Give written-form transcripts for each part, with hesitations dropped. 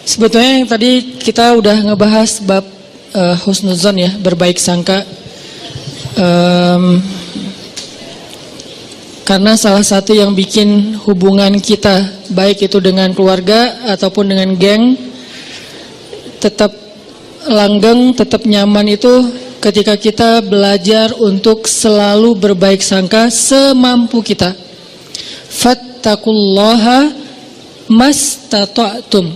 Sebetulnya yang tadi kita udah ngebahas bab husnuzon ya, berbaik sangka. Karena salah satu yang bikin hubungan kita, baik itu dengan keluarga ataupun dengan geng, tetap langgeng, tetap nyaman itu ketika kita belajar untuk selalu berbaik sangka semampu kita. Fattaqullaha mastata'tum.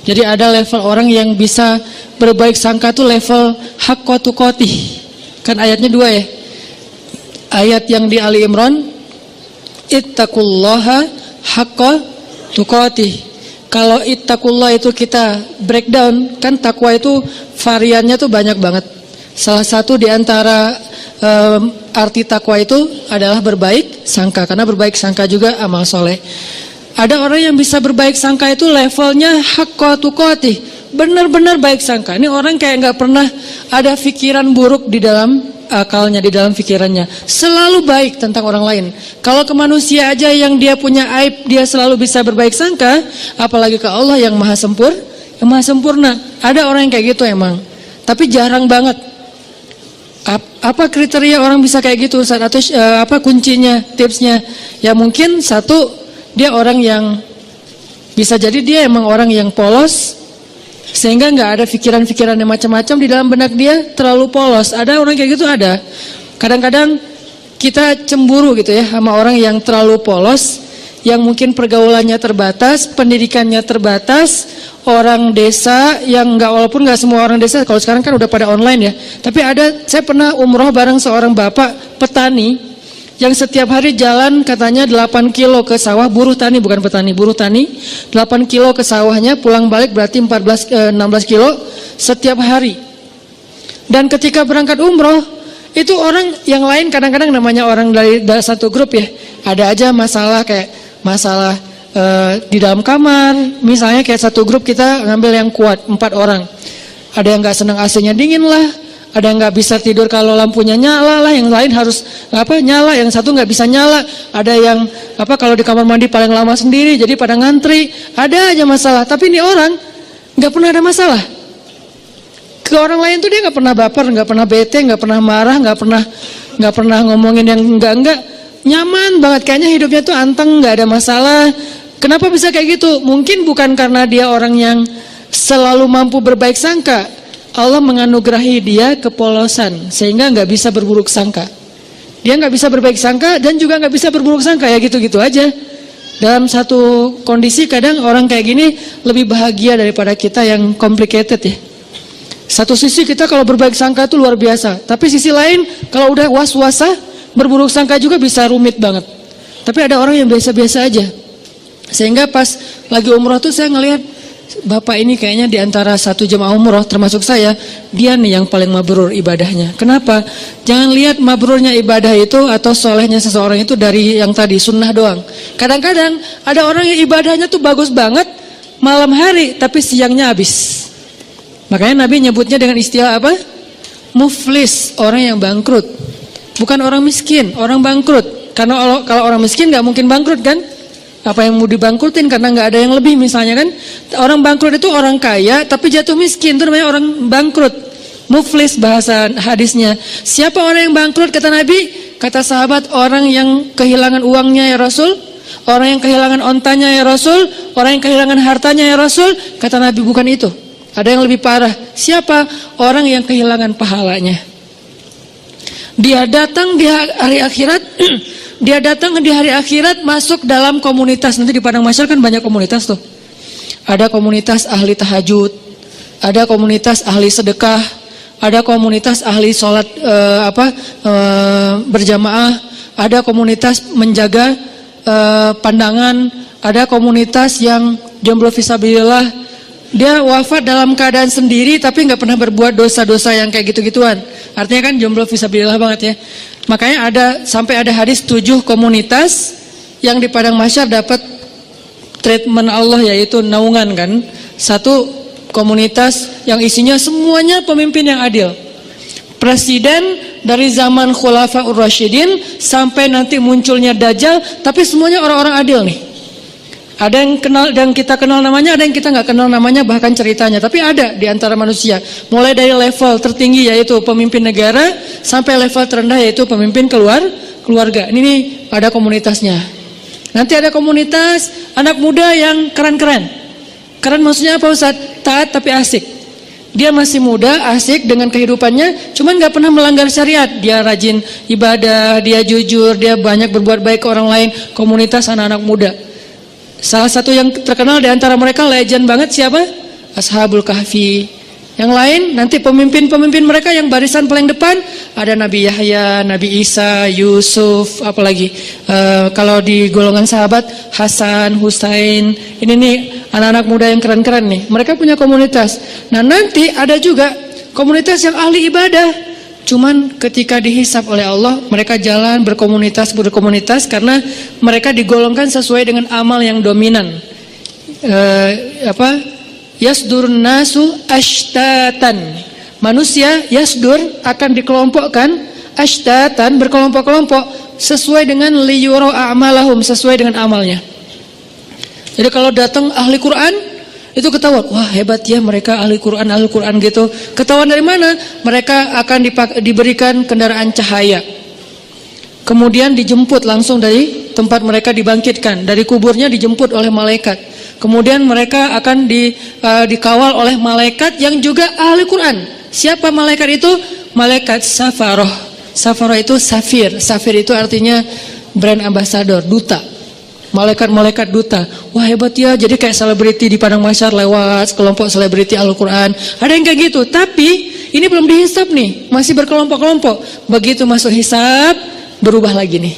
Jadi ada level orang yang bisa berbaik sangka tuh level haqqa tuqatih. Kan ayatnya 2 ya. Ayat yang di Ali Imran, ittaqullaha haqqa tuqatih. Kalau ittaqullah itu kita breakdown, kan takwa itu variannya tuh banyak banget. Salah satu di antara arti takwa itu adalah berbaik sangka, karena berbaik sangka juga amal soleh. Ada orang yang bisa berbaik sangka itu levelnya haqqa tuqatih, benar-benar baik sangka. Ini orang kayak nggak pernah ada pikiran buruk di dalam akalnya, di dalam pikirannya. Selalu baik tentang orang lain. Kalau ke manusia aja yang dia punya aib, dia selalu bisa berbaik sangka, apalagi ke Allah yang maha sempurna. Ada orang yang kayak gitu emang, tapi jarang banget. Apa kriteria orang bisa kayak gitu, Ustaz? Atau apa kuncinya, tipsnya? Ya mungkin satu, dia orang yang bisa jadi dia emang orang yang polos, sehingga nggak ada pikiran-pikiran yang macam-macam di dalam benak dia, terlalu polos. Ada orang kayak gitu, ada. Kadang-kadang kita cemburu gitu ya sama orang yang terlalu polos, yang mungkin pergaulannya terbatas, pendidikannya terbatas, orang desa yang nggak, walaupun nggak semua orang desa, kalau sekarang kan udah pada online ya. Tapi ada, saya pernah umroh bareng seorang bapak petani yang setiap hari jalan katanya 8 kilo ke sawah, buruh tani, bukan petani, buruh tani, 8 kilo ke sawahnya, pulang balik berarti 16 kilo setiap hari. Dan ketika berangkat umroh, itu orang yang lain kadang-kadang namanya orang dari satu grup ya, ada aja masalah kayak masalah di dalam kamar, misalnya kayak satu grup kita ngambil yang kuat, 4 orang. Ada yang gak senang AC-nya dingin lah, ada yang nggak bisa tidur kalau lampunya nyala lah, yang lain harus nyala, yang satu nggak bisa nyala. Ada yang kalau di kamar mandi paling lama sendiri, jadi pada ngantri. Ada aja masalah. Tapi ini orang nggak pernah ada masalah. Ke orang lain tuh dia nggak pernah baper, nggak pernah bete, nggak pernah marah, nggak pernah ngomongin yang enggak. Nyaman banget, kayaknya hidupnya tuh anteng, nggak ada masalah. Kenapa bisa kayak gitu? Mungkin bukan karena dia orang yang selalu mampu berbaik sangka. Allah menganugerahi dia kepolosan sehingga nggak bisa berburuk sangka. Dia nggak bisa berbaik sangka dan juga nggak bisa berburuk sangka, ya gitu-gitu aja. Dalam satu kondisi kadang orang kayak gini lebih bahagia daripada kita yang complicated ya. Satu sisi kita kalau berbaik sangka itu luar biasa, tapi sisi lain kalau udah was-wasa, berburuk sangka juga bisa rumit banget. Tapi ada orang yang biasa-biasa aja. Sehingga pas lagi umroh tuh saya ngelihat bapak ini kayaknya di antara satu jemaah umroh termasuk saya, dia nih yang paling mabrur ibadahnya. Kenapa? Jangan lihat mabrurnya ibadah itu atau solehnya seseorang itu dari yang tadi sunnah doang. Kadang-kadang ada orang yang ibadahnya tuh bagus banget malam hari, tapi siangnya habis. Makanya Nabi nyebutnya dengan istilah apa? Muflis, orang yang bangkrut. Bukan orang miskin, orang bangkrut. Karena kalau orang miskin nggak mungkin bangkrut kan? Apa yang mau dibangkrutin karena nggak ada yang lebih misalnya kan? Orang bangkrut itu orang kaya tapi jatuh miskin, itu namanya orang bangkrut. Muflis bahasa hadisnya. Siapa orang yang bangkrut kata Nabi? Kata sahabat, orang yang kehilangan uangnya ya Rasul, orang yang kehilangan ontanya ya Rasul, orang yang kehilangan hartanya ya Rasul. Kata Nabi, bukan itu. Ada yang lebih parah. Siapa? Orang yang kehilangan pahalanya. Dia datang di hari akhirat. Dia datang di hari akhirat masuk dalam komunitas. Nanti di Padang Mahsyar kan banyak komunitas tuh. Ada komunitas ahli tahajud, ada komunitas ahli sedekah, ada komunitas ahli sholat berjamaah, ada komunitas menjaga pandangan, ada komunitas yang jomblo fisabilillah. Dia wafat dalam keadaan sendiri tapi nggak pernah berbuat dosa-dosa yang kayak gitu-gituan. Artinya kan jomblo fisabilillah banget ya. Makanya sampai ada hadis 7 komunitas yang di Padang Mahsyar dapat treatment Allah, yaitu naungan kan. Satu komunitas yang isinya semuanya pemimpin yang adil. presiden dari zaman Khulafaur Rasyidin sampai nanti munculnya Dajjal, tapi semuanya orang-orang adil nih. Ada yang kenal dan kita kenal namanya, ada yang kita nggak kenal namanya bahkan ceritanya, tapi ada di antara manusia. Mulai dari level tertinggi yaitu pemimpin negara sampai level terendah yaitu pemimpin keluarga. Ini nih ada komunitasnya. Nanti ada komunitas anak muda yang keren-keren. Keren maksudnya apa Ustaz? Taat tapi asik. Dia masih muda, asik dengan kehidupannya, cuman nggak pernah melanggar syariat. Dia rajin ibadah, dia jujur, dia banyak berbuat baik ke orang lain. Komunitas anak-anak muda. Salah satu yang terkenal di antara mereka legend banget siapa? Ashabul Kahfi. Yang lain nanti pemimpin-pemimpin mereka yang barisan paling depan ada Nabi Yahya, Nabi Isa, Yusuf, apalagi kalau di golongan sahabat Hasan, Husain. Ini nih anak-anak muda yang keren-keren nih. Mereka punya komunitas. Nah nanti ada juga komunitas yang ahli ibadah. Cuman ketika dihisab oleh Allah, mereka jalan berkomunitas karena mereka digolongkan sesuai dengan amal yang dominan. Yasdurun nasu ashtatan. Manusia yasdur akan dikelompokkan ashtatan, berkelompok-kelompok sesuai dengan liyuro a'malahum, sesuai dengan amalnya. Jadi kalau datang ahli Quran itu ketahuan, wah hebat ya mereka ahli Quran gitu. Ketahuan dari mana? Mereka akan diberikan kendaraan cahaya. Kemudian dijemput langsung dari tempat mereka dibangkitkan, dari kuburnya dijemput oleh malaikat. Kemudian mereka akan dikawal oleh malaikat yang juga ahli Quran. Siapa malaikat itu? Malaikat Safaroh. Safaroh itu safir. Safir itu artinya brand ambassador, duta. Malaikat-malaikat duta. Wah hebat ya, jadi kayak selebriti di padang mahsyar lewat kelompok selebriti Al-Quran. Ada yang kayak gitu, tapi ini belum dihisab nih, masih berkelompok-kelompok. Begitu masuk hisab, berubah lagi nih.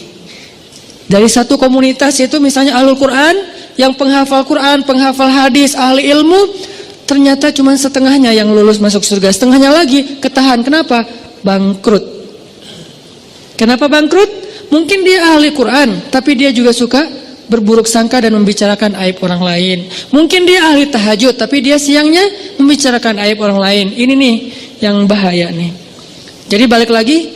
Dari satu komunitas itu misalnya Ahlul Quran, yang penghafal Quran, penghafal hadis, ahli ilmu, ternyata cuma setengahnya yang lulus masuk surga. Setengahnya lagi ketahan, kenapa? Bangkrut. Kenapa bangkrut? Mungkin dia ahli Quran, tapi dia juga suka berburuk sangka dan membicarakan aib orang lain. Mungkin dia ahli tahajud, tapi dia siangnya membicarakan aib orang lain. Ini nih yang bahaya nih. Jadi balik lagi,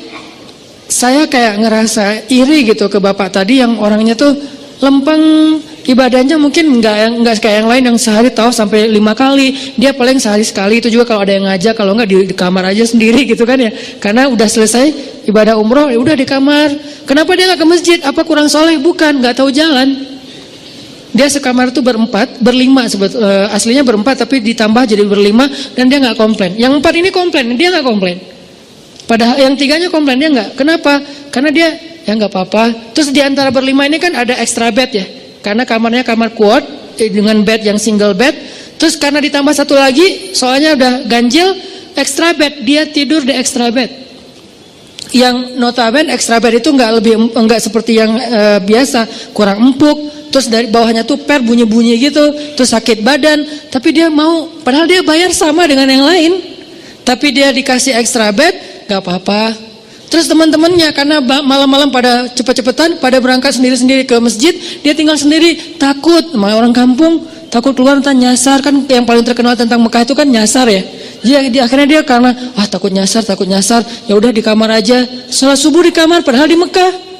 saya kayak ngerasa iri gitu ke bapak tadi yang orangnya tuh lempeng, ibadahnya mungkin nggak kayak yang lain yang sehari tawaf sampai 5 kali. Dia paling sehari sekali, itu juga kalau ada yang ngajak, kalau nggak di kamar aja sendiri gitu kan ya. Karena udah selesai ibadah umroh, ya udah di kamar. Kenapa dia nggak ke masjid? Apa kurang soleh? Bukan, nggak tahu jalan. Dia sekamar tuh berlima aslinya berempat tapi ditambah jadi berlima dan dia nggak komplain. Yang 4 ini komplain, dia nggak komplain. Padahal yang 3-nya komplain, dia nggak. Kenapa? Karena dia ya nggak apa-apa. Terus di antara berlima ini kan ada extra bed ya, karena kamarnya kamar quad dengan bed yang single bed. Terus karena ditambah satu lagi, soalnya udah ganjil, extra bed, dia tidur di extra bed. Yang notabene extra bed itu nggak seperti yang biasa, kurang empuk. Terus dari bawahnya tuh bunyi-bunyi gitu, terus sakit badan. Tapi dia mau, padahal dia bayar sama dengan yang lain. Tapi dia dikasih extra bed, nggak apa-apa. Terus teman-temannya karena malam-malam pada cepet-cepetan, pada berangkat sendiri-sendiri ke masjid, dia tinggal sendiri, takut sama orang kampung, takut keluar entah nyasar. Kan yang paling terkenal tentang Mekah itu kan nyasar ya. Jadi akhirnya dia karena takut nyasar, ya udah di kamar aja. Sholat subuh di kamar, padahal di Mekah.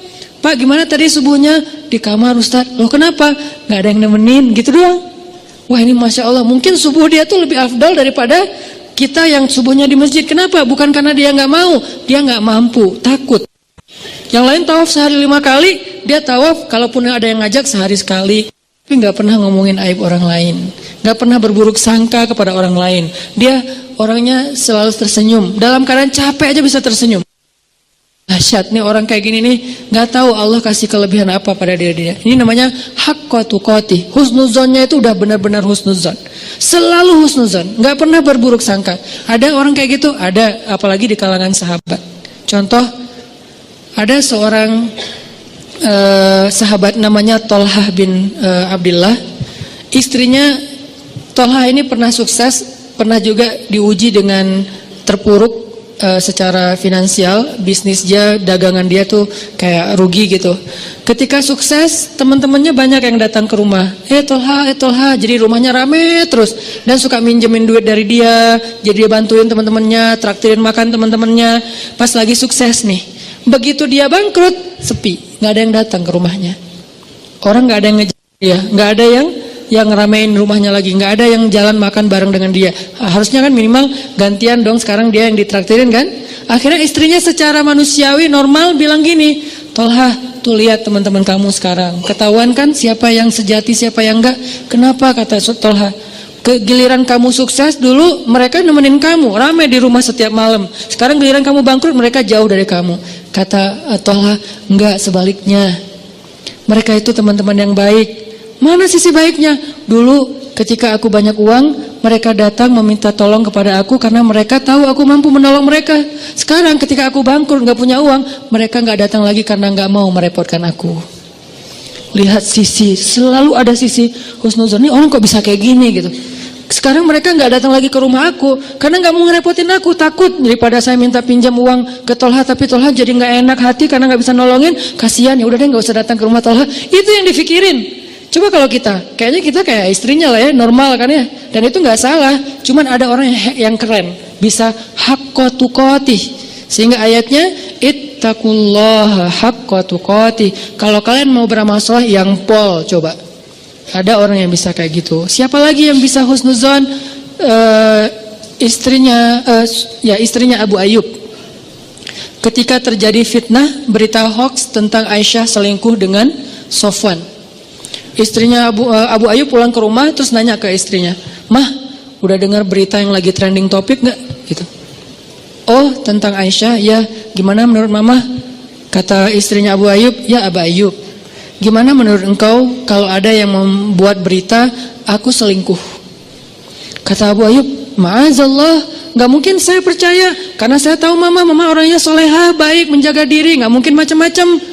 Pak gimana tadi subuhnya? Di kamar Ustaz. Loh kenapa? Nggak ada yang nemenin gitu doang. Wah ini Masya Allah, mungkin subuh dia tuh lebih afdal daripada kita yang subuhnya di masjid. Kenapa? Bukan karena dia nggak mau, dia nggak mampu, takut. Yang lain tawaf sehari 5 kali, dia tawaf kalaupun ada yang ngajak sehari sekali. Tapi nggak pernah ngomongin aib orang lain, nggak pernah berburuk sangka kepada orang lain. Dia orangnya selalu tersenyum, dalam keadaan capek aja bisa tersenyum. Dahsyat nih orang kayak gini nih, nggak tahu Allah kasih kelebihan apa pada dia. Ini namanya haqqa tuqati. Husnuzonnya itu udah benar-benar husnuzon. Selalu husnuzon, nggak pernah berburuk sangka. Ada orang kayak gitu, ada, apalagi di kalangan sahabat. Contoh, ada seorang sahabat namanya Tolhah bin Abdillah. Istrinya Tolhah ini pernah sukses, pernah juga diuji dengan terpuruk secara finansial, bisnis dia, dagangan dia tuh kayak rugi gitu. Ketika sukses, teman-temannya banyak yang datang ke rumah. Tolha, jadi rumahnya rame terus dan suka minjemin duit dari dia, jadi dia bantuin teman-temannya, traktirin makan teman-temannya. Pas lagi sukses nih, begitu dia bangkrut, sepi, nggak ada yang datang ke rumahnya. Orang nggak ada yang ngejar dia, nggak ada yang ngeramein rumahnya lagi, nggak ada yang jalan makan bareng dengan dia. Harusnya kan minimal gantian dong, sekarang dia yang ditraktirin kan. Akhirnya istrinya secara manusiawi normal bilang gini, Tolha, tuh lihat teman-teman kamu sekarang, ketahuan kan siapa yang sejati siapa yang enggak. Kenapa, kata Tolha, giliran kamu sukses dulu mereka nemenin kamu, ramai di rumah setiap malam. Sekarang giliran kamu bangkrut mereka jauh dari kamu. Kata Tolha, enggak, sebaliknya, mereka itu teman-teman yang baik. Mana sisi baiknya? Dulu ketika aku banyak uang, mereka datang meminta tolong kepada aku karena mereka tahu aku mampu menolong mereka. Sekarang ketika aku bangkrut, gak punya uang, mereka gak datang lagi karena gak mau merepotkan aku. Lihat sisi, selalu ada sisi husnuzon. Ini orang kok bisa kayak gini gitu. Sekarang mereka gak datang lagi ke rumah aku karena gak mau ngerepotin aku, takut daripada saya minta pinjam uang ke Tolha, tapi Tolha jadi gak enak hati karena gak bisa nolongin, kasihan, ya udah deh gak usah datang ke rumah Tolha. Itu yang dipikirin. Coba kalau kayaknya kita kayak istrinya lah ya, normal kan ya. Dan itu gak salah, cuman ada orang yang keren, bisa haqqa tuqatih. Sehingga ayatnya, ittaqullaha haqqa tuqatih. Kalau kalian mau beramal soleh yang pol, coba. Ada orang yang bisa kayak gitu. Siapa lagi yang bisa husnuzon? Istrinya Abu Ayyub. Ketika terjadi fitnah, berita hoax tentang Aisyah selingkuh dengan Sofwan. Istrinya Abu Ayyub pulang ke rumah terus nanya ke istrinya, "Mah, udah dengar berita yang lagi trending topik gak?" Gitu. "Oh, tentang Aisyah, ya. Gimana menurut Mama?" Kata istrinya Abu Ayyub, "Ya Abu Ayyub, gimana menurut engkau kalau ada yang membuat berita aku selingkuh?" Kata Abu Ayyub, "Ma'azallah, gak mungkin saya percaya karena saya tahu Mama orangnya solehah, baik, menjaga diri, gak mungkin macam-macam.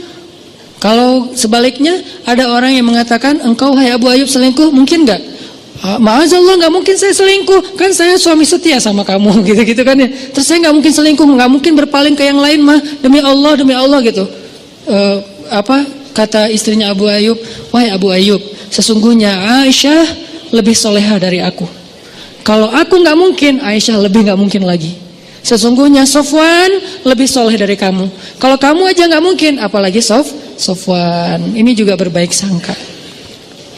Kalau sebaliknya ada orang yang mengatakan engkau hai Abu Ayyub selingkuh, mungkin gak?" "Ma'azallah, gak mungkin saya selingkuh, kan saya suami setia sama kamu." Gitu-gitu kan ya. "Terus saya gak mungkin selingkuh, gak mungkin berpaling ke yang lain mah, demi Allah gitu." Kata istrinya Abu Ayyub, "Wahai Abu Ayyub, sesungguhnya Aisyah lebih soleha dari aku. Kalau aku gak mungkin, Aisyah lebih gak mungkin lagi. Sesungguhnya Sofwan lebih soleh dari kamu. Kalau kamu aja gak mungkin, apalagi Sofwan." Ini juga berbaik sangka.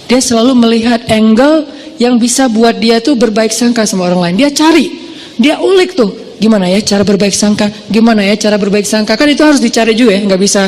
Dia selalu melihat angle yang bisa buat dia tuh berbaik sangka sama orang lain. Dia cari, dia ulik tuh, gimana ya cara berbaik sangka, gimana ya cara berbaik sangka. Kan itu harus dicari juga ya, nggak bisa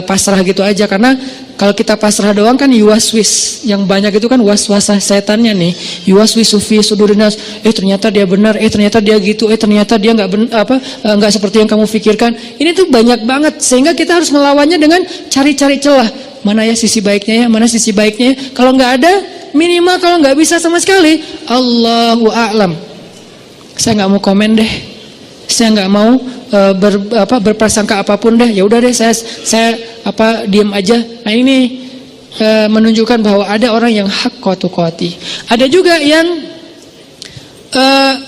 pasrah gitu aja. Karena kalau kita pasrah doang kan yuwaswis, yang banyak itu kan waswasah setannya nih. Yuwaswisu fi sudurinas, ternyata dia benar, ternyata dia gitu, ternyata dia nggak seperti yang kamu pikirkan. Ini tuh banyak banget, sehingga kita harus melawannya dengan cari-cari celah. Mana ya sisi baiknya ya, mana sisi baiknya ya. Kalau nggak ada, minimal kalau nggak bisa sama sekali, Allahu a'lam. Saya nggak mau komen deh, saya nggak mau berprasangka apapun deh. Ya udah deh, saya diam aja. Nah ini menunjukkan bahwa ada orang yang haqqa tuqatih. Ada juga yang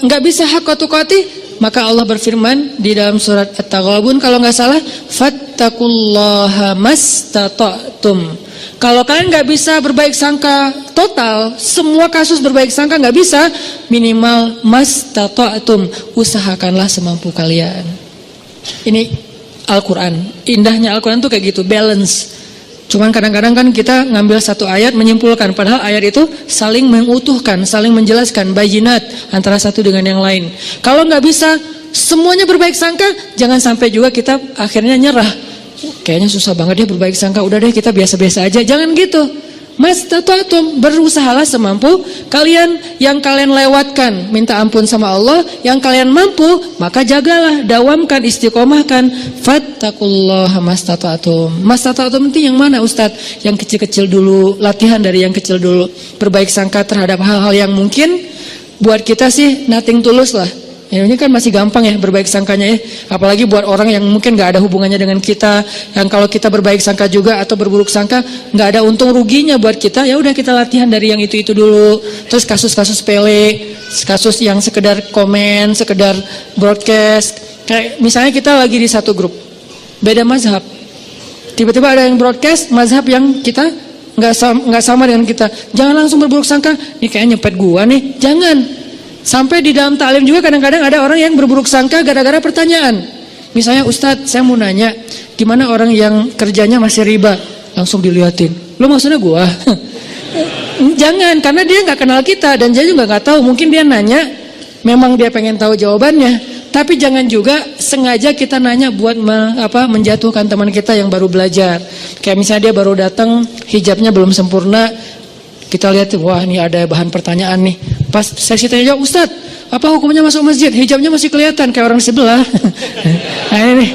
nggak bisa haqqa tuqatih. Maka Allah berfirman di dalam surat At-Taghabun kalau nggak salah, fattaqullaha mastata'tum. Kalau kalian nggak bisa berbaik sangka total, semua kasus berbaik sangka nggak bisa, minimal mastata'tum, usahakanlah semampu kalian. Ini Al-Quran. Indahnya Al-Quran tuh kayak gitu, balance. Cuman kadang-kadang kan kita ngambil satu ayat menyimpulkan, padahal ayat itu saling mengutuhkan, saling menjelaskan bayinat antara satu dengan yang lain. Kalau nggak bisa semuanya berbaik sangka, jangan sampai juga kita akhirnya nyerah. Kayaknya susah banget dia berbaik sangka, udah deh kita biasa-biasa aja. Jangan gitu. Mastata'tum, berusahalah semampu kalian. Yang kalian lewatkan, minta ampun sama Allah. Yang kalian mampu, maka jagalah, dawamkan, istiqomahkan. Fattaqullaha mastata'tum. Mastata'tum itu yang mana Ustadz? Yang kecil-kecil dulu, latihan dari yang kecil dulu. Berbaik sangka terhadap hal-hal yang mungkin buat kita sih nothing tulus lah. Ya, ini kan masih gampang ya berbaik sangkanya ya. Apalagi buat orang yang mungkin gak ada hubungannya dengan kita, yang kalau kita berbaik sangka juga atau berburuk sangka gak ada untung ruginya buat kita. Ya udah kita latihan dari yang itu dulu. Terus kasus-kasus sepele, kasus yang sekedar komen, sekedar broadcast, Kayak misalnya kita lagi di satu grup, beda mazhab. Tiba-tiba ada yang broadcast mazhab yang kita nggak sama dengan kita. Jangan langsung berburuk sangka, ini kayaknya nyepet gua nih. Jangan. Sampai di dalam taklim juga kadang-kadang ada orang yang berburuk sangka gara-gara pertanyaan. Misalnya, Ustadz, saya mau nanya, gimana orang yang kerjanya masih riba? Langsung diliatin. Lo maksudnya gua? Jangan, karena dia nggak kenal kita dan dia juga nggak tahu. Mungkin dia nanya, memang dia pengen tahu jawabannya. Tapi jangan juga sengaja kita nanya buat menjatuhkan teman kita yang baru belajar. Kayak misalnya dia baru datang, hijabnya belum sempurna. Kita lihat, wah ini ada bahan pertanyaan nih. Pas sesi tanya jawab, Ustadz, apa hukumnya masuk masjid? Hijabnya masih kelihatan kayak orang sebelah. Nah ini nih.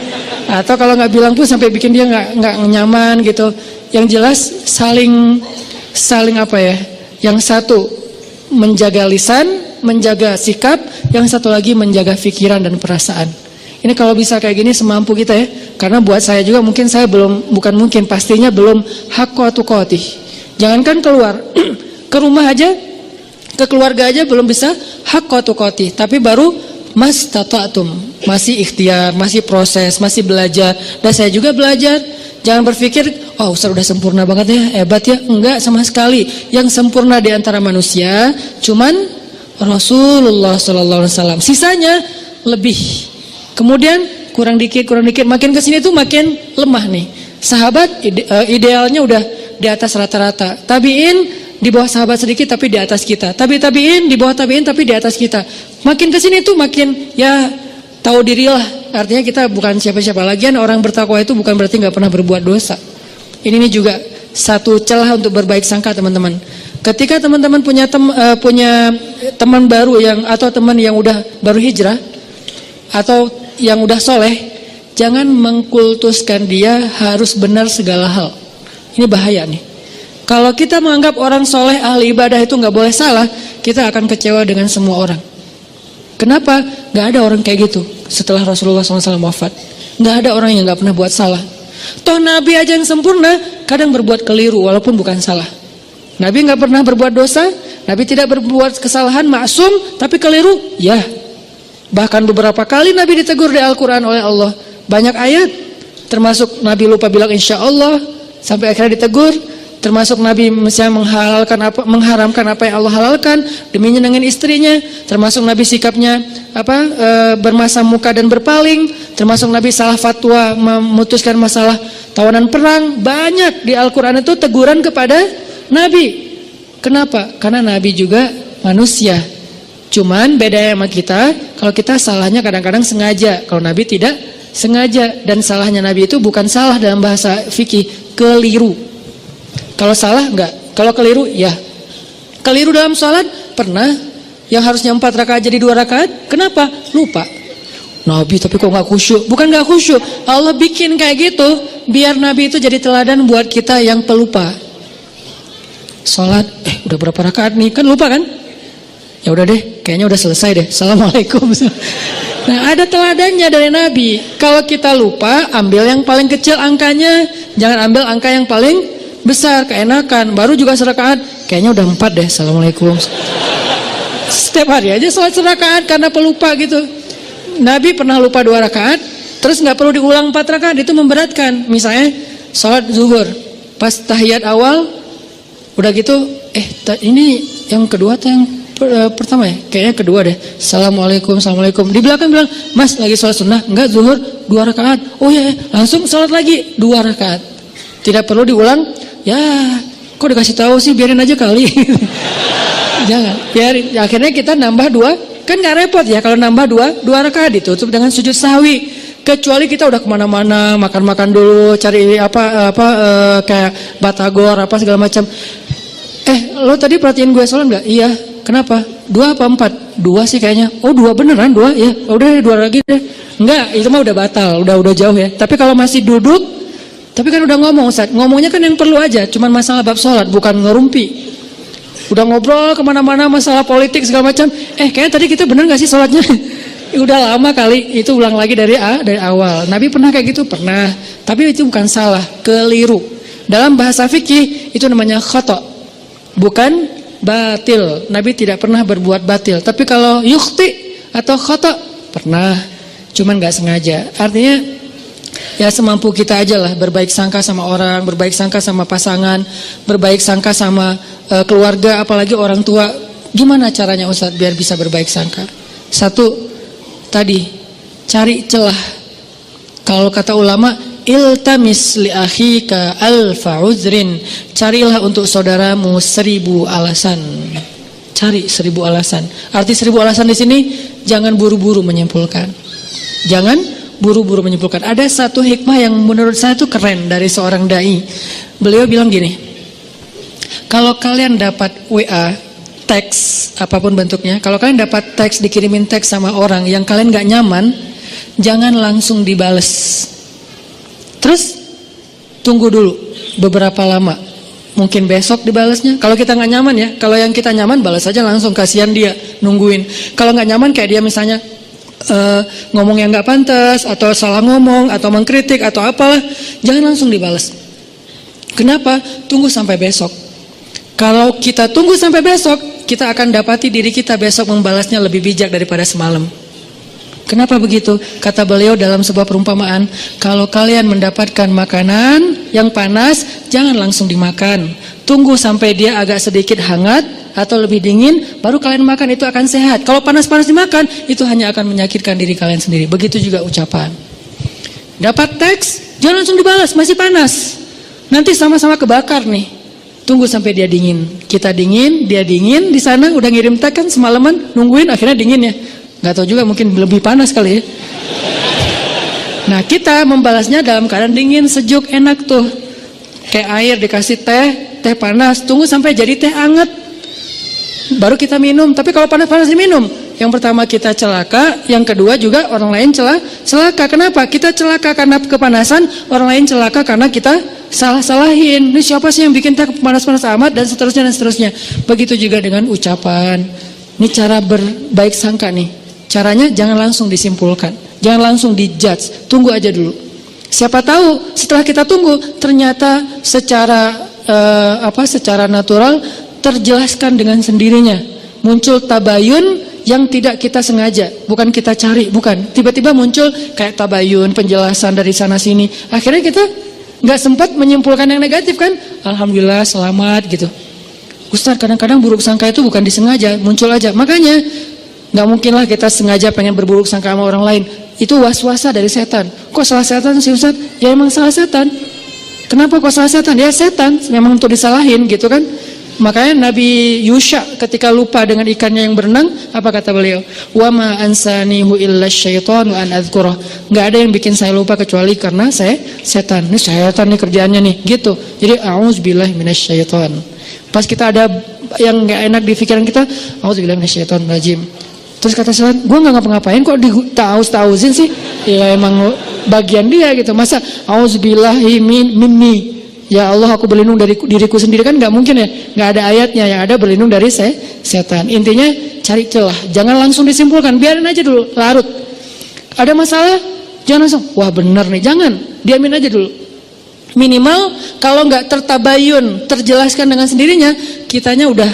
Atau kalau nggak bilang pun sampai bikin dia nggak nyaman gitu. Yang jelas saling apa ya? Yang satu menjaga lisan, menjaga sikap, yang satu lagi menjaga pikiran dan perasaan. Ini kalau bisa kayak gini semampu kita ya. Karena buat saya juga mungkin saya pastinya belum hakqa tuqatih. Jangankan keluar, ke rumah aja, ke keluarga aja belum bisa hakqa tuqatih, tapi baru mastata'tum, masih ikhtiar, masih proses, masih belajar. Dan saya juga belajar. Jangan berpikir, oh Ustaz udah sempurna banget ya, hebat ya. Enggak sama sekali. Yang sempurna di antara manusia cuman Rasulullah SAW. Sisanya lebih. Kemudian kurang dikit, makin kesini tuh makin lemah nih. Sahabat idealnya udah di atas rata-rata. Tabiin di bawah sahabat sedikit tapi di atas kita. Tabiin di bawah tabiin tapi di atas kita. Makin kesini tuh makin ya tahu dirilah. Artinya kita bukan siapa-siapa. Lagian orang bertakwa itu bukan berarti nggak pernah berbuat dosa. Ini juga satu celah untuk berbaik sangka teman-teman. Ketika teman-teman punya teman baru atau teman yang udah baru hijrah atau yang udah soleh, jangan mengkultuskan dia harus benar segala hal. Ini bahaya nih. Kalau kita menganggap orang soleh ahli ibadah itu nggak boleh salah, kita akan kecewa dengan semua orang. Kenapa? Nggak ada orang kayak gitu setelah Rasulullah SAW wafat. Nggak ada orang yang nggak pernah buat salah. Toh Nabi aja yang sempurna kadang berbuat keliru walaupun bukan salah. Nabi nggak pernah berbuat dosa, Nabi tidak berbuat kesalahan, maksum, tapi keliru, ya. Bahkan beberapa kali Nabi ditegur di Al-Quran oleh Allah. Banyak ayat, termasuk Nabi lupa bilang insya Allah, sampai akhirnya ditegur. Termasuk Nabi misalnya mengharamkan apa yang Allah halalkan demi nyenengin istrinya. Termasuk Nabi sikapnya bermasa muka dan berpaling. Termasuk Nabi salah fatwa memutuskan masalah tawanan perang. Banyak di Al-Quran itu teguran kepada Nabi. Kenapa? Karena Nabi juga manusia. Cuman beda sama kita. Kalau kita salahnya kadang-kadang sengaja. Kalau Nabi tidak sengaja. Dan salahnya Nabi itu bukan salah dalam bahasa fikih, keliru. Kalau salah enggak, kalau keliru ya. Keliru dalam sholat pernah, yang harusnya 4 rakaat jadi 2 rakaat, kenapa? Lupa. Nabi tapi kok nggak khusyuk? Bukan nggak khusyuk, Allah bikin kayak gitu biar Nabi itu jadi teladan buat kita yang pelupa. Sholat, udah berapa rakaat nih? Kan lupa kan? Ya udah deh, kayaknya udah selesai deh. Assalamualaikum. Nah ada teladannya dari Nabi. Kalau kita lupa, ambil yang paling kecil angkanya, jangan ambil angka yang paling besar, keenakan. Baru juga serakaat, kayaknya udah 4 deh. Assalamualaikum. Setiap hari aja sholat serakaat karena pelupa gitu. Nabi pernah lupa 2 rakaat, terus nggak perlu diulang 4 rakaat, itu memberatkan. Misalnya sholat zuhur, pas tahiyat awal, udah gitu, ini yang kedua atau yang pertama ya? Kayaknya kedua deh. Assalamualaikum. Di belakang bilang, Mas lagi sholat sunnah? Enggak, zuhur 2 rakaat. Oh ya, langsung sholat lagi 2 rakaat. Tidak perlu diulang. Ya, kok dikasih tahu sih, biarin aja kali. Jangan, biarin. Akhirnya kita nambah 2, kan nggak repot ya kalau nambah 2 rakaat ditutup dengan sujud sahwi. Kecuali kita udah kemana-mana, makan-makan dulu, cari kayak batagor apa segala macam. Lo tadi perhatiin gue sholat nggak? Iya. Kenapa? 2 apa 4? 2 sih kayaknya. Oh 2 beneran 2 ya. Udah 2 lagi deh. Enggak, itu mah udah batal, udah jauh ya. Tapi kalau masih duduk, tapi kan udah ngomong Ustaz, ngomongnya kan yang perlu aja, cuman masalah bab sholat, bukan ngerumpi. Udah ngobrol kemana-mana masalah politik segala macam. Kayaknya tadi kita bener gak sih sholatnya? Udah lama kali, itu ulang lagi dari awal. Nabi pernah kayak gitu? Pernah. Tapi itu bukan salah, keliru. Dalam bahasa fikih, itu namanya khata', bukan batil. Nabi tidak pernah berbuat batil. Tapi kalau yukhti atau khata' pernah. cuman nggak sengaja. Artinya ya semampu kita aja lah, berbaik sangka sama orang, berbaik sangka sama pasangan, berbaik sangka sama keluarga, apalagi orang tua. Gimana caranya Ustadz biar bisa berbaik sangka? Satu, tadi cari celah. Kalau kata ulama, iltamis li akhika alfa uzrin, carilah untuk saudaramu 1000 alasan. Cari 1000 alasan. Arti 1000 alasan di sini, jangan buru-buru menyimpulkan. Jangan buru-buru menyimpulkan. Ada satu hikmah yang menurut saya itu keren dari seorang dai. Beliau bilang gini, kalau kalian dapat WA, teks apapun bentuknya, kalau kalian dapat teks, dikirimin teks sama orang yang kalian gak nyaman, jangan langsung dibales. Terus tunggu dulu beberapa lama. Mungkin besok dibalasnya. Kalau kita nggak nyaman ya, kalau yang kita nyaman balas aja langsung, kasihan dia nungguin. Kalau nggak nyaman kayak dia misalnya ngomong yang nggak pantas, atau salah ngomong, atau mengkritik, atau apalah, jangan langsung dibalas. Kenapa? Tunggu sampai besok. Kalau kita tunggu sampai besok, kita akan dapati diri kita besok membalasnya lebih bijak daripada semalam. Kenapa begitu? Kata beliau dalam sebuah perumpamaan, kalau kalian mendapatkan makanan yang panas, jangan langsung dimakan. Tunggu sampai dia agak sedikit hangat atau lebih dingin, baru kalian makan, itu akan sehat. Kalau panas-panas dimakan, itu hanya akan menyakitkan diri kalian sendiri. Begitu juga ucapan. Dapat teks, jangan langsung dibalas, masih panas. Nanti sama-sama kebakar nih. Tunggu sampai dia dingin. Kita dingin, dia dingin, di sana udah ngirim teks kan semalaman, nungguin, akhirnya dingin ya. Gak tahu juga, mungkin lebih panas kali ya. Nah, kita membalasnya dalam keadaan dingin, sejuk, enak tuh. Kayak air dikasih teh panas, tunggu sampai jadi teh hangat, baru kita minum. Tapi kalau panas-panas diminum, yang pertama kita celaka, yang kedua juga orang lain celaka. Kenapa? Kita celaka karena kepanasan, orang lain celaka karena kita salah-salahin. Ini siapa sih yang bikin teh panas-panas amat, dan seterusnya dan seterusnya. Begitu juga dengan ucapan. Ini cara berbaik sangka nih. Caranya jangan langsung disimpulkan, jangan langsung dijudge, tunggu aja dulu. Siapa tahu setelah kita tunggu, ternyata secara natural terjelaskan dengan sendirinya. Muncul tabayun yang tidak kita sengaja, bukan kita cari, bukan. Tiba-tiba muncul kayak tabayun, penjelasan dari sana sini. Akhirnya kita nggak sempat menyimpulkan yang negatif kan? Alhamdulillah selamat gitu. Ustaz, kadang-kadang buruk sangka itu bukan disengaja, muncul aja. Makanya nggak mungkin lah kita sengaja pengen berburuk sangka sama orang lain. Itu was-wasa dari setan. Kok salah setan sih Ustaz? Ya emang salah setan. Kenapa kok salah setan? Ya setan, memang untuk disalahin gitu kan. Makanya Nabi Yusha ketika lupa dengan ikannya yang berenang, apa kata beliau? Wa ma ansanihu illa syaitanu an adzkurah. Nggak ada yang bikin saya lupa kecuali karena saya setan. Ini setan nih kerjaannya nih, gitu. Jadi a'udzubillahi minasyaiton. Pas kita ada yang nggak enak di pikiran kita, a'udzubillahi minasyaitonir rajim. Terus kata setan, gue nggak ngapa-ngapain kok ditaus-tausin sih? Ya emang bagian dia gitu. Masa auzubillahi minni, ya Allah aku berlindung dari diriku sendiri, kan nggak mungkin ya. Nggak ada ayatnya, yang ada berlindung dari setan. Intinya cari celah, jangan langsung disimpulkan, biarin aja dulu, larut. Ada masalah, jangan langsung, wah bener nih, jangan, diamin aja dulu. Minimal kalau nggak tertabayun, terjelaskan dengan sendirinya, kitanya udah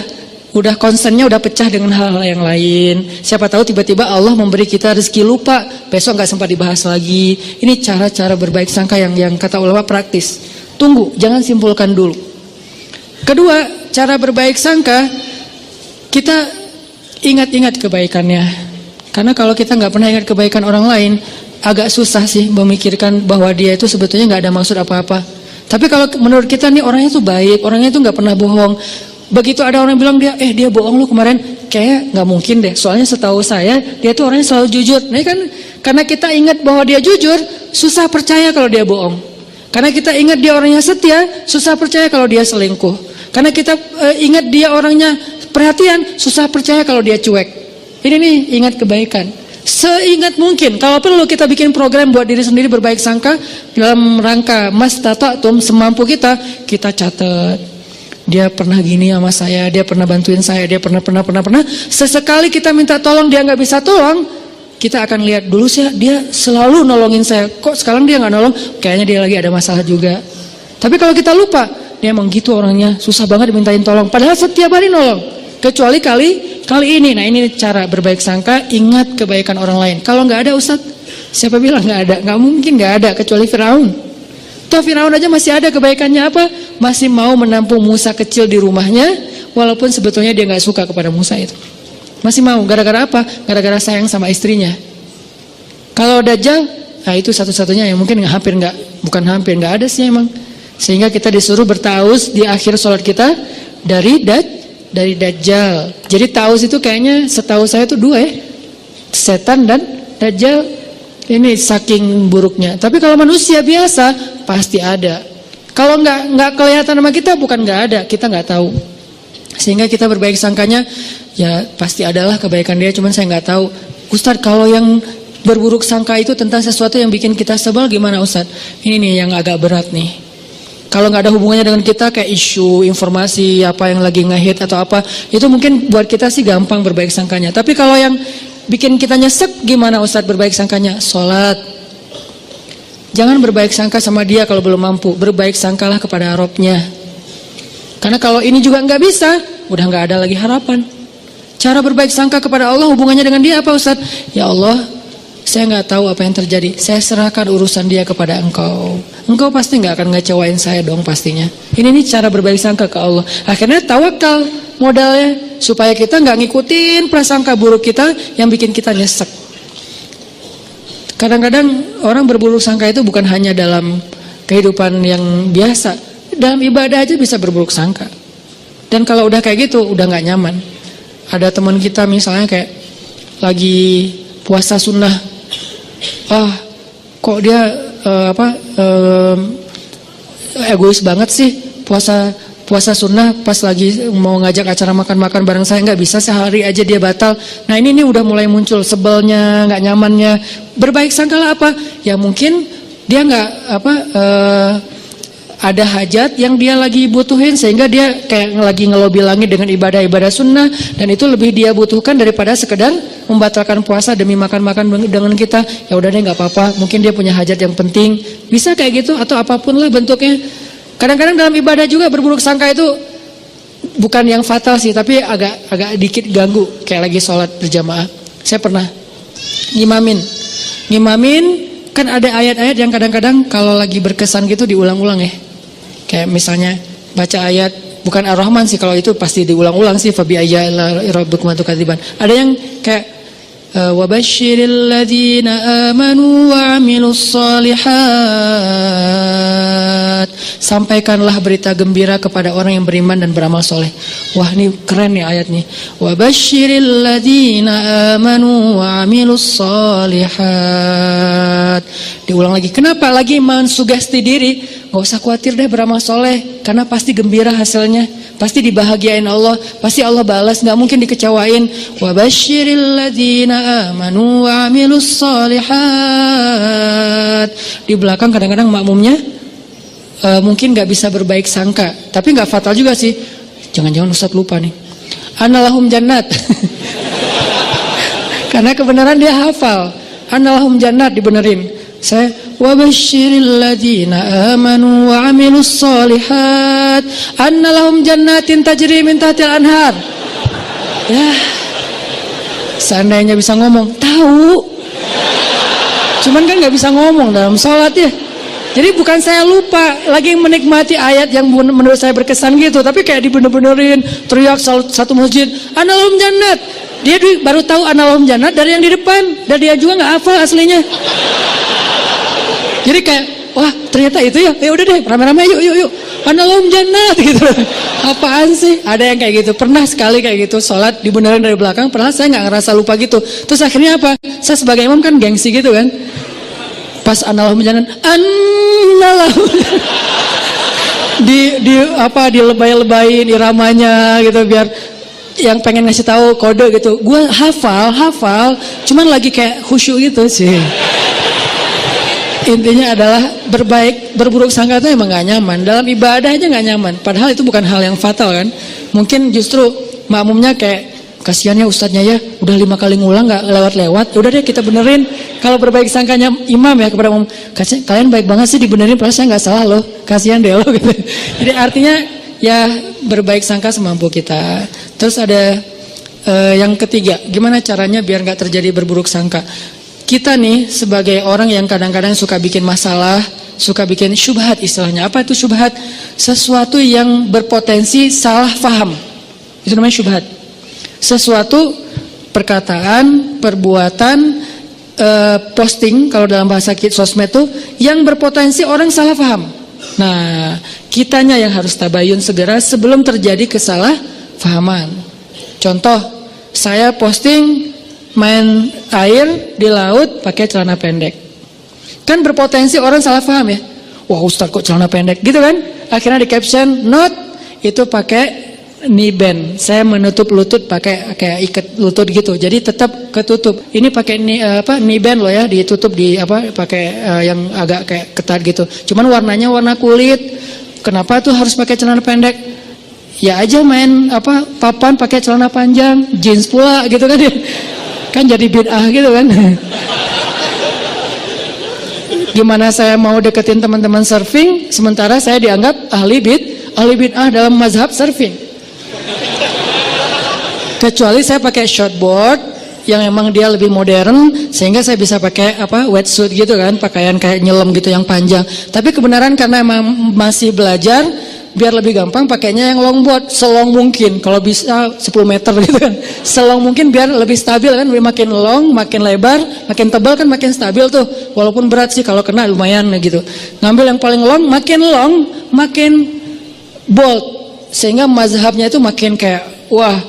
concernnya udah pecah dengan hal-hal yang lain. Siapa tahu tiba-tiba Allah memberi kita rezeki lupa, besok nggak sempat dibahas lagi. Ini cara-cara berbaik sangka yang kata ulama praktis. Tunggu, jangan simpulkan dulu. Kedua, cara berbaik sangka, kita ingat-ingat kebaikannya. Karena kalau kita nggak pernah ingat kebaikan orang lain, agak susah sih memikirkan bahwa dia itu sebetulnya nggak ada maksud apa-apa. Tapi kalau menurut kita nih orangnya tuh baik, orangnya tuh nggak pernah bohong. Begitu ada orang bilang dia bohong lu kemarin, kayak nggak mungkin deh. Soalnya setahu saya dia tuh orangnya selalu jujur. Nah kan karena kita ingat bahwa dia jujur, susah percaya kalau dia bohong. Karena kita ingat dia orangnya setia, susah percaya kalau dia selingkuh. Karena kita ingat dia orangnya perhatian, susah percaya kalau dia cuek. Ini nih ingat kebaikan. Seingat mungkin, kalau perlu kita bikin program buat diri sendiri berbaik sangka dalam rangka mastata'tum, semampu kita catat. Dia pernah gini sama saya, dia pernah bantuin saya, dia pernah. Sesekali kita minta tolong dia nggak bisa tolong, kita akan lihat dulu sih dia selalu nolongin saya. Kok sekarang dia nggak nolong? Kayaknya dia lagi ada masalah juga. Tapi kalau kita lupa, dia emang gitu orangnya, susah banget dimintain tolong. Padahal setiap hari nolong. Kecuali kali ini. Nah ini cara berbaik sangka, ingat kebaikan orang lain. Kalau nggak ada Ustaz, Siapa bilang nggak ada? Nggak mungkin nggak ada, kecuali Firaun. Toh Firaun aja masih ada kebaikannya apa? Masih mau menampung Musa kecil di rumahnya, walaupun sebetulnya dia nggak suka kepada Musa itu. Masih mau, gara-gara apa? Gara-gara sayang sama istrinya. Kalau Dajjal, nah itu satu-satunya yang mungkin bukan hampir nggak ada sih emang. Sehingga kita disuruh bertaus di akhir sholat kita dari Dajjal. Jadi taus itu kayaknya setahu saya itu dua ya, setan dan Dajjal. Ini saking buruknya. Tapi kalau manusia biasa pasti ada. Kalau nggak kelihatan sama kita, bukan nggak ada, kita nggak tahu. Sehingga kita berbaik sangkanya, ya pasti adalah kebaikan dia. Cuman saya nggak tahu. Ustadz, kalau yang berburuk sangka itu tentang sesuatu yang bikin kita sebel gimana Ustadz? Ini nih yang agak berat nih. Kalau nggak ada hubungannya dengan kita, kayak isu, informasi, apa yang lagi ngehit atau apa, itu mungkin buat kita sih gampang berbaik sangkanya. Tapi kalau yang bikin kita nyesek, gimana Ustadz berbaik sangkanya? Sholat. Jangan berbaik sangka sama dia kalau belum mampu. Berbaik sangkalah kepada Rabbnya. Karena kalau ini juga nggak bisa, udah nggak ada lagi harapan. Cara berbaik sangka kepada Allah hubungannya dengan dia apa Ustadz? Ya Allah, saya nggak tahu apa yang terjadi. Saya serahkan urusan dia kepada Engkau. Engkau pasti nggak akan ngecewain saya dong pastinya. Ini nih cara berbaik sangka ke Allah. Akhirnya tawakal modalnya. Supaya kita nggak ngikutin prasangka buruk kita yang bikin kita nyesek. Kadang-kadang orang berburuk sangka itu bukan hanya dalam kehidupan yang biasa. Dalam ibadah aja bisa berburuk sangka. Dan kalau udah kayak gitu, udah nggak nyaman. Ada teman kita misalnya kayak lagi puasa sunnah. Kok dia egois banget sih puasa sunnah pas lagi mau ngajak acara makan-makan bareng saya, nggak bisa, sehari aja dia batal. Nah ini udah mulai muncul sebelnya, nggak nyamannya. Berbaik sangkalah apa? Ya mungkin dia nggak ada hajat yang dia lagi butuhin sehingga dia kayak lagi ngelobi langit dengan ibadah-ibadah sunnah, dan itu lebih dia butuhkan daripada sekedar membatalkan puasa demi makan-makan dengan kita. Ya udah deh nggak apa-apa, mungkin dia punya hajat yang penting, bisa kayak gitu atau apapun lah bentuknya. Kadang-kadang dalam ibadah juga berburuk sangka itu bukan yang fatal sih, tapi agak dikit ganggu. Kayak lagi sholat berjamaah, saya pernah ngimamin kan ada ayat-ayat yang kadang-kadang kalau lagi berkesan gitu diulang-ulang ya. Kayak misalnya baca ayat, bukan Ar-Rahman sih, kalau itu pasti diulang-ulang sih, fabi ayyi rabbikum tukadziban. Ada yang kayak wabashiril ladzina amanu wa 'amilus shalihat. Sampaikanlah berita gembira kepada orang yang beriman dan beramal soleh. Wah, ini keren nih ayatnya. Wabashiril ladzina amanu wa 'amilus shalihat. Diulang lagi. Kenapa lagi mensugesti diri? Gak usah khawatir deh beramal soleh, karena pasti gembira hasilnya, pasti dibahagiain Allah, pasti Allah balas, gak mungkin dikecewain. Wa basyiril ladzina amanu wa 'amilus shalihat. Di belakang kadang-kadang makmumnya mungkin gak bisa berbaik sangka, tapi gak fatal juga sih. Jangan-jangan Ustadz lupa nih. Analahum jannat. Karena kebenaran dia hafal. Analahum jannat dibenerin. Saya wa basyiril ladzina amanu wa 'amilus shalihat anna lahum jannatin tajri min tahtiha anhar. Ya. Seandainya bisa ngomong, tahu. Cuman kan nggak bisa ngomong dalam sholat ya. Jadi bukan saya lupa, lagi menikmati ayat yang menurut saya berkesan gitu, tapi kayak dibener-benerin, teriak satu masjid, anna lahum jannat. Dia baru tahu anna lahum jannat dari yang di depan, dan dia juga nggak hafal aslinya. Jadi kayak, wah ternyata itu ya udah deh, rame-rame yuk, analom jannat gitu. Apaan sih? Ada yang kayak gitu. Pernah sekali kayak gitu, sholat dibenerin dari belakang. Pernah saya nggak ngerasa lupa gitu. Terus akhirnya apa? Saya sebagai imam kan gengsi gitu kan. Pas analom jannat, analom dilebay-lebayin iramanya gitu biar yang pengen ngasih tahu kode gitu. Gue hafal, cuman lagi kayak khusyuk gitu sih. Intinya adalah berburuk sangka itu emang gak nyaman. Dalam ibadah aja gak nyaman. Padahal itu bukan hal yang fatal kan. Mungkin justru makmumnya kayak, kasihan ya ustadznya ya, udah 5 kali ngulang gak lewat-lewat. Udah deh kita benerin. Kalau berbaik sangkanya imam ya kepada umum, kalian baik banget sih dibenerin, padahal saya gak salah loh, kasihan deh lo gitu. Jadi artinya ya berbaik sangka semampu kita. Terus ada yang ketiga, gimana caranya biar gak terjadi berburuk sangka. kita nih sebagai orang yang kadang-kadang suka bikin masalah, suka bikin syubhat istilahnya. Apa itu syubhat? Sesuatu yang berpotensi salah faham. Itu namanya syubhat. Sesuatu perkataan, perbuatan, posting kalau dalam bahasa sosmed itu yang berpotensi orang salah faham. Nah, kitanya yang harus tabayun segera sebelum terjadi kesalahfahaman. Contoh, saya posting main air di laut pakai celana pendek. Kan berpotensi orang salah paham ya. Wah, Ustaz kok celana pendek gitu kan? Akhirnya di caption, not itu pakai knee band. Saya menutup lutut pakai kayak ikat lutut gitu. Jadi tetap ketutup. Ini pakai knee band loh ya, ditutup di pakai yang agak kayak ketat gitu. Cuman warnanya warna kulit. Kenapa tuh harus pakai celana pendek? Ya aja main papan pakai celana panjang, jeans pula gitu kan ya. Kan jadi bid'ah gitu kan. Gimana saya mau deketin teman-teman surfing sementara saya dianggap ahli bid'ah dalam mazhab surfing. Kecuali saya pakai shortboard yang emang dia lebih modern sehingga saya bisa pakai wetsuit gitu kan, pakaian kayak nyelam gitu yang panjang. Tapi kebenaran karena emang masih belajar, biar lebih gampang pakainya yang longboard selong mungkin, kalau bisa 10 meter gitu kan, selong mungkin biar lebih stabil kan, makin long, makin lebar, makin tebal kan makin stabil tuh, walaupun berat sih kalau kena lumayan gitu. Ngambil yang paling long, makin bold, sehingga mazhabnya itu makin kayak wah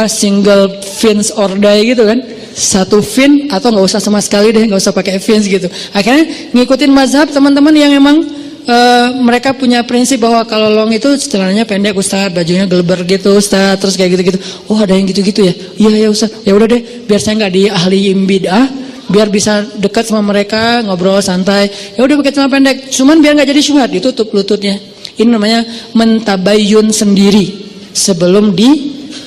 single fins or die gitu kan, satu fin atau nggak usah sama sekali deh, nggak usah pakai fins gitu. Akhirnya ngikutin mazhab teman-teman yang emang mereka punya prinsip bahwa kalau long itu celananya pendek Ustaz, bajunya geleber gitu Ustaz, terus kayak gitu-gitu. Oh ada yang gitu-gitu ya? Iya ya Ustaz. Ya udah deh, biar saya nggak diahliin bid'ah, biar bisa dekat sama mereka, ngobrol santai. Ya udah pakai celana pendek. Cuman biar nggak jadi syubhat, ditutup lututnya. Ini namanya mentabayun sendiri sebelum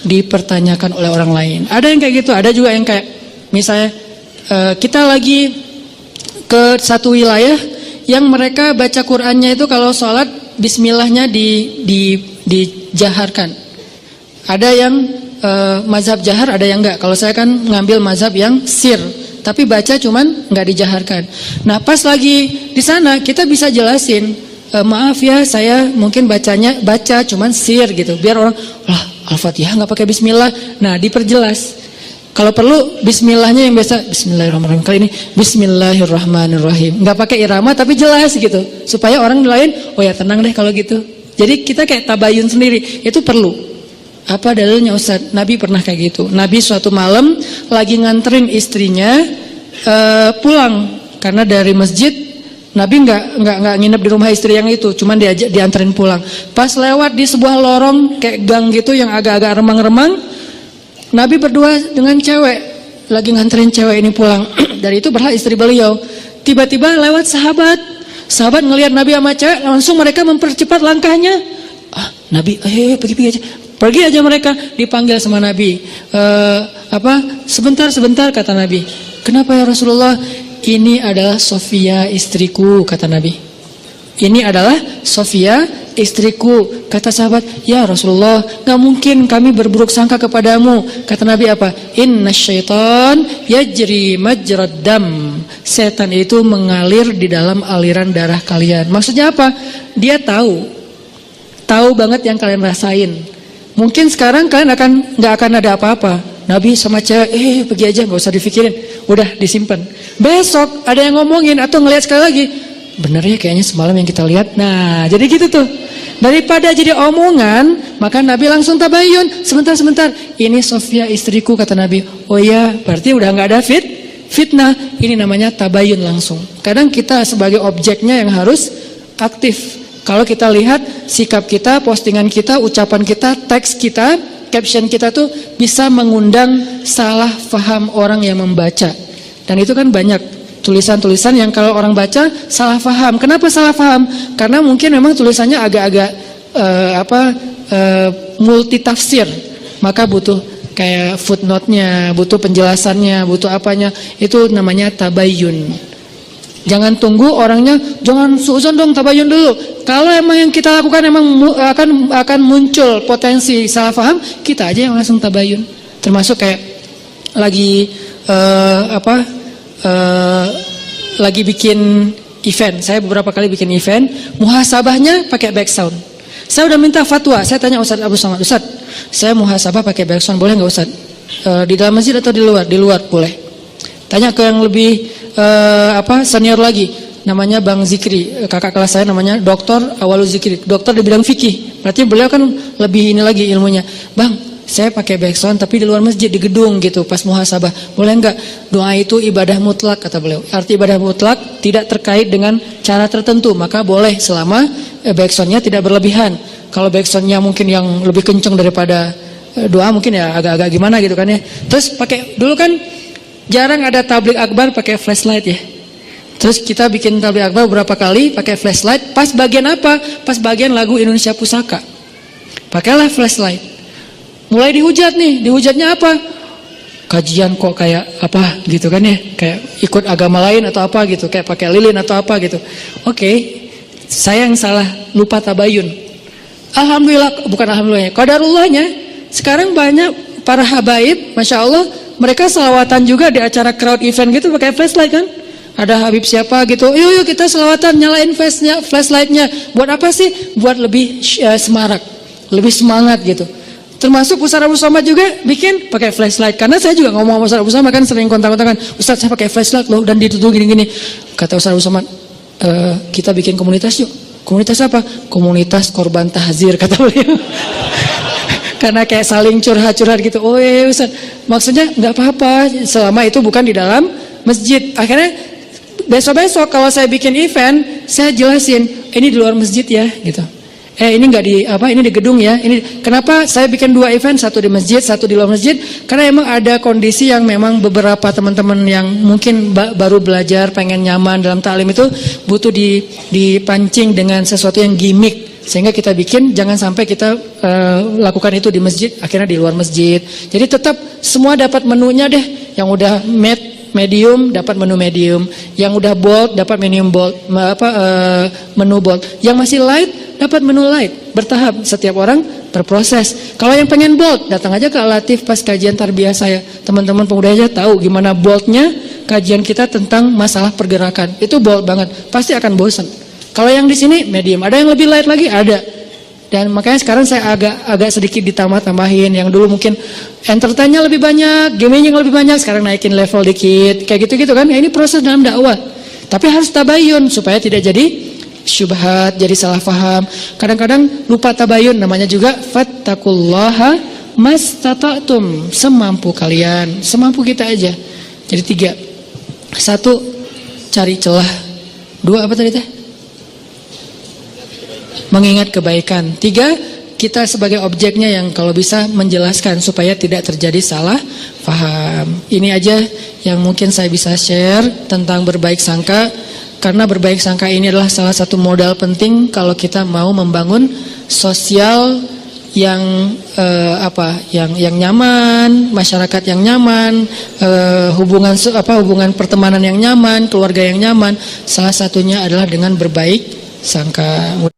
dipertanyakan oleh orang lain. Ada yang kayak gitu, ada juga yang kayak misalnya kita lagi ke satu wilayah yang mereka baca Qur'annya itu kalau sholat bismillahnya dijaharkan. Ada yang mazhab jahar, ada yang enggak. Kalau saya kan ngambil mazhab yang sir, tapi baca cuman enggak dijaharkan. Nah pas lagi di sana kita bisa jelasin, maaf ya saya mungkin baca cuman sir gitu, biar orang Al-Fatihah enggak pakai bismillah. Nah diperjelas. Kalau perlu bismillahnya yang biasa bismillahirrahmanirrahim. Kali ini bismillahirrahmanirrahim. Enggak pakai irama tapi jelas gitu. Supaya orang lain, oh ya tenang deh kalau gitu. Jadi kita kayak tabayun sendiri. Itu perlu. Apa dalilnya Ustaz? Nabi pernah kayak gitu. Nabi suatu malam lagi nganterin istrinya pulang karena dari masjid. Nabi enggak nginep di rumah istri yang itu, cuman dianterin pulang. Pas lewat di sebuah lorong kayak gang gitu yang agak-agak remang-remang, Nabi berdua dengan cewek, lagi nganterin cewek ini pulang. Dari itu berlah istri beliau. Tiba-tiba lewat sahabat ngelihat Nabi sama cewek, langsung mereka mempercepat langkahnya. Nabi, pergi aja. Pergi aja mereka, dipanggil sama Nabi. Sebentar kata Nabi. Kenapa ya Rasulullah? Ini adalah Sofia istriku, kata Nabi. Ini adalah Sofia istriku. Kata sahabat, ya Rasulullah, gak mungkin kami berburuk sangka kepadamu. Kata Nabi apa? Inna syaitan yajri majrad dam. Setan itu mengalir di dalam aliran darah kalian. Maksudnya apa? Dia tahu banget yang kalian rasain. Mungkin sekarang kalian gak akan ada apa-apa. Nabi sama cewek, pergi aja, gak usah dipikirin. Udah disimpan. Besok ada yang ngomongin atau ngelihat sekali lagi, bener ya kayaknya semalam yang kita lihat. Nah jadi gitu tuh. Daripada jadi omongan, maka Nabi langsung tabayun. Sebentar, ini Sofia istriku, kata Nabi. Oh ya, berarti udah gak ada fitnah. Ini namanya tabayun langsung. Kadang kita sebagai objeknya yang harus aktif. Kalau kita lihat sikap kita, postingan kita, ucapan kita, teks kita, caption kita tuh bisa mengundang salah faham orang yang membaca. Dan itu kan banyak tulisan-tulisan yang kalau orang baca salah faham. Kenapa salah faham? Karena mungkin memang tulisannya agak-agak multi tafsir. Maka butuh kayak footnote-nya, butuh penjelasannya, butuh apanya. Itu namanya tabayun. Jangan tunggu orangnya, jangan suuzon dong, tabayun dulu. Kalau emang yang kita lakukan emang akan muncul potensi salah faham, kita aja yang langsung tabayun. Termasuk kayak lagi lagi bikin event. Saya beberapa kali bikin event, muhasabahnya pakai back sound. Saya udah minta fatwa, saya tanya Ustaz Abdul Somad, Ustaz, saya muhasabah pakai back sound boleh nggak Ustaz? Di dalam masjid atau di luar? Di luar boleh. Tanya ke yang lebih senior lagi, namanya Bang Zikri, kakak kelas saya namanya Dr. Awalul Zikri, dokter di bidang fikih. Berarti beliau kan lebih ini lagi ilmunya. Bang, saya pakai back sound tapi di luar masjid, di gedung gitu pas muhasabah. Boleh enggak? Doa itu ibadah mutlak kata beliau. Arti ibadah mutlak tidak terkait dengan cara tertentu, maka boleh selama back soundnya tidak berlebihan. Kalau back soundnya mungkin yang lebih kencang daripada doa mungkin ya agak-agak gimana gitu kan ya. Terus pakai dulu kan jarang ada tabligh akbar pakai flashlight ya. Terus kita bikin tabligh akbar beberapa kali pakai flashlight. Pas bagian apa? Pas bagian lagu Indonesia Pusaka. Pakailah flashlight. Mulai dihujat nih. Dihujatnya apa? Kajian kok kayak apa gitu kan ya? Kayak ikut agama lain atau apa gitu. Kayak pakai lilin atau apa gitu. Oke, saya yang salah, lupa tabayun. Alhamdulillah, bukan alhamdulillah. Qadarullahnya sekarang banyak para habaib, masya Allah, mereka selawatan juga di acara crowd event gitu pakai flashlight kan? Ada Habib siapa gitu, yuk kita selawatan, nyalain flashlightnya. Buat apa sih? Buat lebih semarak, lebih semangat gitu. Termasuk Ustaz Abdul Somad juga bikin pakai flashlight. Karena saya juga ngomong sama Ustaz Abdul Somad kan sering kontak-kontakan, Ustaz saya pakai flashlight loh dan ditutup gini-gini. Kata Ustaz Abdul Somad, kita bikin komunitas yuk. Komunitas apa? Komunitas korban tahzir kata beliau. Karena kayak saling curhat-curhat gitu. Oh iya Ustaz, maksudnya nggak apa-apa selama itu bukan di dalam masjid. Akhirnya besok-besok kalau saya bikin event, saya jelasin ini di luar masjid ya gitu. Ini nggak di ini di gedung ya. Ini kenapa saya bikin 2 event, satu di masjid, satu di luar masjid? Karena emang ada kondisi yang memang beberapa teman-teman yang mungkin baru belajar, pengen nyaman dalam taklim itu butuh dipancing dengan sesuatu yang gimmick. Sehingga kita bikin, jangan sampai kita lakukan itu di masjid, akhirnya di luar masjid. Jadi tetap semua dapat menunya deh. Yang udah medium dapat menu medium, yang udah bold dapat menu bold, menu bold. Yang masih light dapat menu light. Bertahap, setiap orang berproses. Kalau yang pengen bold, datang aja ke Al-Latif pas kajian tarbiyah saya. Teman-teman pemuda aja tahu gimana boldnya kajian kita tentang masalah pergerakan. Itu bold banget, pasti akan bosan. Kalau yang di sini medium, ada yang lebih light lagi, ada. Dan makanya sekarang saya agak sedikit ditambah-tambahin. Yang dulu mungkin entertainnya lebih banyak, gaming yang lebih banyak, sekarang naikin level dikit, kayak gitu-gitu kan. Ya, ini proses dalam dakwah. Tapi harus tabayun supaya tidak jadi syubhat, jadi salah faham. Kadang-kadang lupa tabayun, namanya juga fattaqullaha mastata'tum, semampu kalian, semampu kita aja. Jadi 3. 1, cari celah. 2, apa tadi teh? Mengingat kebaikan. 3, kita sebagai objeknya yang kalau bisa menjelaskan supaya tidak terjadi salah paham. Ini aja yang mungkin saya bisa share tentang berbaik sangka. Karena berbaik sangka ini adalah salah satu modal penting kalau kita mau membangun sosial yang yang nyaman, masyarakat yang nyaman, hubungan pertemanan yang nyaman, keluarga yang nyaman. Salah satunya adalah dengan berbaik sangka.